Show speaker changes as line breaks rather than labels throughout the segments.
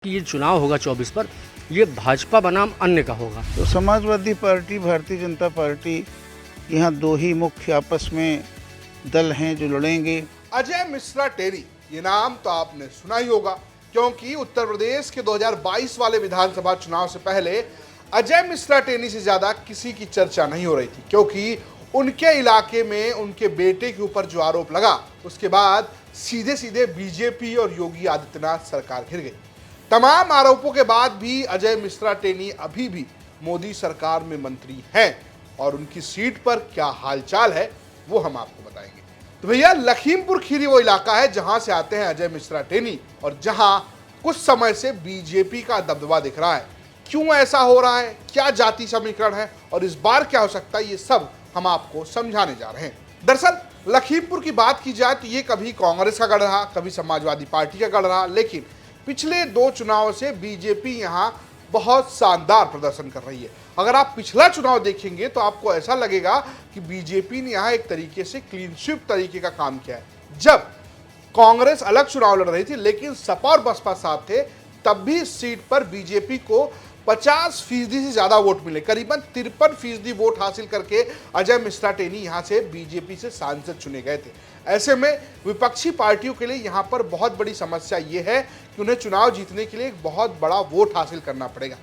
कि ये चुनाव होगा 24 पर, ये भाजपा बनाम अन्य का होगा।
तो समाजवादी पार्टी, भारतीय जनता पार्टी, यहाँ दो ही मुख्य आपस में दल हैं जो लड़ेंगे।
अजय मिश्रा टेनी, ये नाम तो आपने सुना ही होगा, क्योंकि उत्तर प्रदेश के 2022 वाले विधानसभा चुनाव से पहले अजय मिश्रा टेनी से ज्यादा किसी की चर्चा नहीं हो रही थी, क्योंकि उनके इलाके में उनके बेटे के ऊपर जो आरोप लगा, उसके बाद सीधे सीधे बीजेपी और योगी आदित्यनाथ सरकार घिर गई। तमाम आरोपों के बाद भी अजय मिश्रा टेनी अभी भी मोदी सरकार में मंत्री हैं और उनकी सीट पर क्या हालचाल है वो हम आपको बताएंगे। तो भैया, लखीमपुर खीरी वो इलाका है जहां से आते हैं अजय मिश्रा टेनी और जहां कुछ समय से बीजेपी का दबदबा दिख रहा है। क्यों ऐसा हो रहा है, क्या जाति समीकरण है और इस बार क्या हो सकता है, ये सब हम आपको समझाने जा रहे हैं। दरअसल लखीमपुर की बात की जाए तो ये कभी कांग्रेस का गढ़ रहा, कभी समाजवादी पार्टी का गढ़ रहा, लेकिन पिछले 2 चुनावों से बीजेपी यहाँ बहुत शानदार प्रदर्शन कर रही है। अगर आप पिछला चुनाव देखेंगे तो आपको ऐसा लगेगा कि बीजेपी ने यहाँ एक तरीके से क्लीन स्वीप तरीके का काम किया है। जब कांग्रेस अलग चुनाव लड़ रही थी लेकिन सपा और बसपा साथ थे, तब भी इस सीट पर बीजेपी को 50% से ज्यादा वोट मिले। करीबन 53% वोट हासिल करके अजय मिश्रा टेनी यहां से बीजेपी से सांसद चुने गए थे। ऐसे में विपक्षी पार्टियों के लिए यहां पर बहुत बड़ी समस्या ये है कि उन्हें चुनाव जीतने के लिए एक बहुत बड़ा वोट हासिल करना पड़ेगा।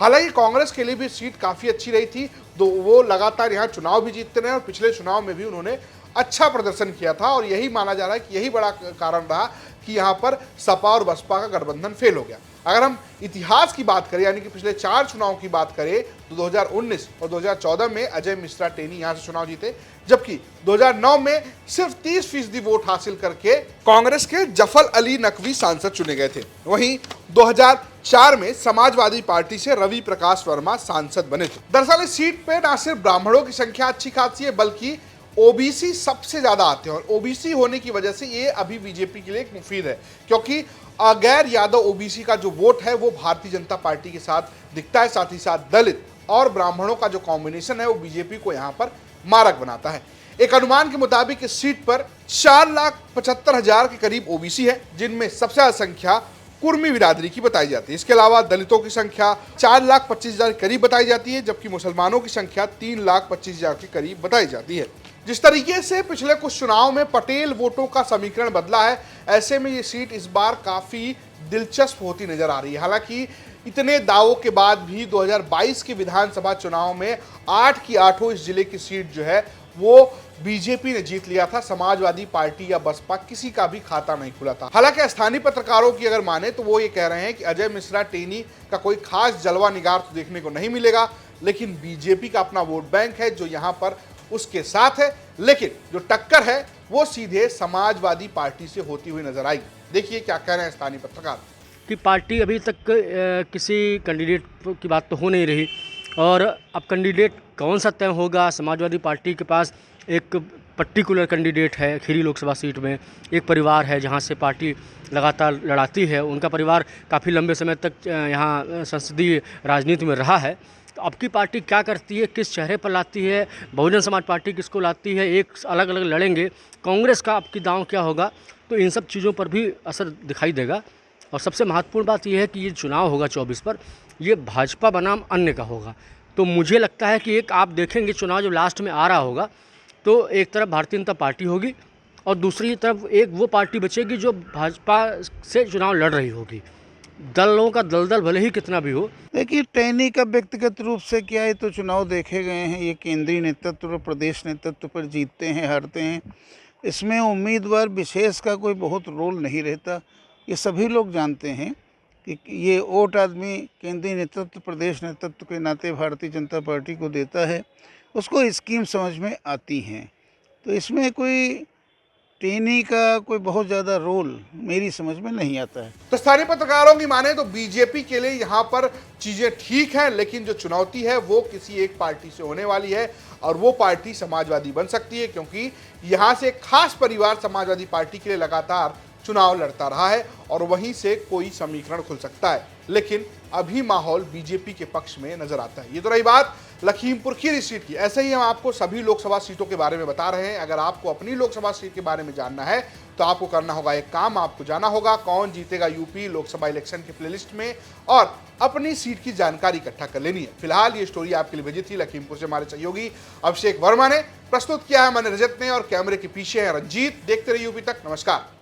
हालांकि कांग्रेस के लिए भी सीट काफी अच्छी रही थी, तो वो लगातार यहाँ चुनाव भी जीतते रहे और पिछले चुनाव में भी उन्होंने अच्छा प्रदर्शन किया था और यही माना जा रहा है कि यही बड़ा कारण रहा कि यहाँ पर सपा और बसपा का गठबंधन फेल हो गया। अगर हम इतिहास की बात करें, यानी कि पिछले 4 चुनाव की बात करें, तो 2019 और 2014 में अजय मिश्रा टेनी यहाँ से चुनाव जीते, जबकि 2009 में सिर्फ 30% वोट हासिल करके कांग्रेस के जफर अली नकवी सांसद चुने गए थे। वहीं 2004 में समाजवादी पार्टी से रवि प्रकाश वर्मा सांसद बने थे। दरअसल इस सीट पे न सिर्फ ब्राह्मणों की संख्या अच्छी खासी है, बल्कि ओबीसी सबसे ज्यादा आते हैं और ओबीसी होने की वजह से ये अभी बीजेपी के लिए एक मुफीद है, क्योंकि गैर यादव ओबीसी का जो वोट है वो भारतीय जनता पार्टी के साथ दिखता है। साथ ही साथ दलित और ब्राह्मणों का जो कॉम्बिनेशन है वो बीजेपी को यहाँ पर मारक बनाता है। एक अनुमान के मुताबिक इस सीट पर 4,75,000 के करीब ओबीसी है, जिनमें सबसे ज्यादा संख्या कुर्मी बिरादरी की बताई जाती है। इसके अलावा दलितों की संख्या 4,25,000 के करीब बताई जाती है, जबकि मुसलमानों की संख्या 3,25,000 के करीब बताई जाती है। जिस तरीके से पिछले कुछ चुनाव में पटेल वोटों का समीकरण बदला है, ऐसे में ये सीट इस बार काफी दिलचस्प होती नजर आ रही है। हालांकि इतने दावों के बाद भी 2022 के विधानसभा चुनाव में 8 की 8 इस जिले की सीट जो है वो बीजेपी ने जीत लिया था। समाजवादी पार्टी या बसपा किसी का भी खाता नहीं खुला था। हालांकि स्थानीय पत्रकारों की अगर माने तो वो ये कह रहे हैं कि अजय मिश्रा टेनी का कोई खास जलवा निगार तो देखने को नहीं मिलेगा, लेकिन बीजेपी का अपना वोट बैंक है जो यहाँ पर उसके साथ है, लेकिन जो टक्कर है वो सीधे समाजवादी पार्टी से होती हुई नजर आएगी। देखिए क्या कह रहे हैं स्थानीय पत्रकार।
कि पार्टी अभी तक किसी कैंडिडेट की बात तो हो नहीं रही और अब कैंडिडेट कौन सा तय होगा। समाजवादी पार्टी के पास एक पर्टिकुलर कैंडिडेट है खीरी लोकसभा सीट में, एक परिवार है जहां से पार्टी लगातार लड़ाती है। उनका परिवार काफ़ी लंबे समय तक यहाँ संसदीय राजनीति में रहा है। तो अब की पार्टी क्या करती है, किस चेहरे पर लाती है, बहुजन समाज पार्टी किसको लाती है, एक अलग अलग लड़ेंगे, कांग्रेस का अब की दांव क्या होगा, तो इन सब चीज़ों पर भी असर दिखाई देगा। और सबसे महत्वपूर्ण बात यह है कि ये चुनाव होगा 24 पर, ये भाजपा बनाम अन्य का होगा। तो मुझे लगता है कि एक आप देखेंगे चुनाव जो लास्ट में आ रहा होगा, तो एक तरफ भारतीय जनता पार्टी होगी और दूसरी तरफ एक वो पार्टी बचेगी जो भाजपा से चुनाव लड़ रही होगी। दलों का दलदल भले ही कितना भी हो।
देखिए, टेनी का व्यक्तिगत रूप से क्या है, तो चुनाव देखे गए हैं, ये केंद्रीय नेतृत्व और प्रदेश नेतृत्व पर जीतते हैं, हारते हैं। इसमें उम्मीदवार विशेष का कोई बहुत रोल नहीं रहता। ये सभी लोग जानते हैं कि ये वोट आदमी केंद्रीय नेतृत्व, प्रदेश नेतृत्व के नाते भारतीय जनता पार्टी को देता है, उसको स्कीम समझ में आती हैं। तो इसमें कोई टेनी का कोई बहुत ज़्यादा रोल मेरी समझ में नहीं आता है।
तो स्थानीय पत्रकारों की माने तो बीजेपी के लिए यहाँ पर चीजें ठीक हैं, लेकिन जो चुनौती है वो किसी एक पार्टी से होने वाली है और वो पार्टी समाजवादी बन सकती है, क्योंकि यहाँ से एक खास परिवार समाजवादी पार्टी के लिए लगातार चुनाव लड़ता रहा है और वहीं से कोई समीकरण खुल सकता है। लेकिन अभी माहौल बीजेपी के पक्ष में नजर आता है। ये तो रही बात लखीमपुर खीरी सीट की। ऐसे ही हम आपको सभी लोकसभा सीटों के बारे में बता रहे हैं। अगर आपको अपनी लोकसभा सीट के बारे में जानना है तो आपको करना होगा एक काम, आपको जाना होगा कौन जीतेगा यूपी लोकसभा इलेक्शन की प्लेलिस्ट में और अपनी सीट की जानकारी इकट्ठा कर लेनी है। फिलहाल ये स्टोरी आपके लिए भेजी थी लखीमपुर से हमारे सहयोगी अभिषेक वर्मा ने, प्रस्तुत किया है मैंने रजत ने और कैमरे के पीछे है रंजीत। देखते रहिए यूपी तक। नमस्कार।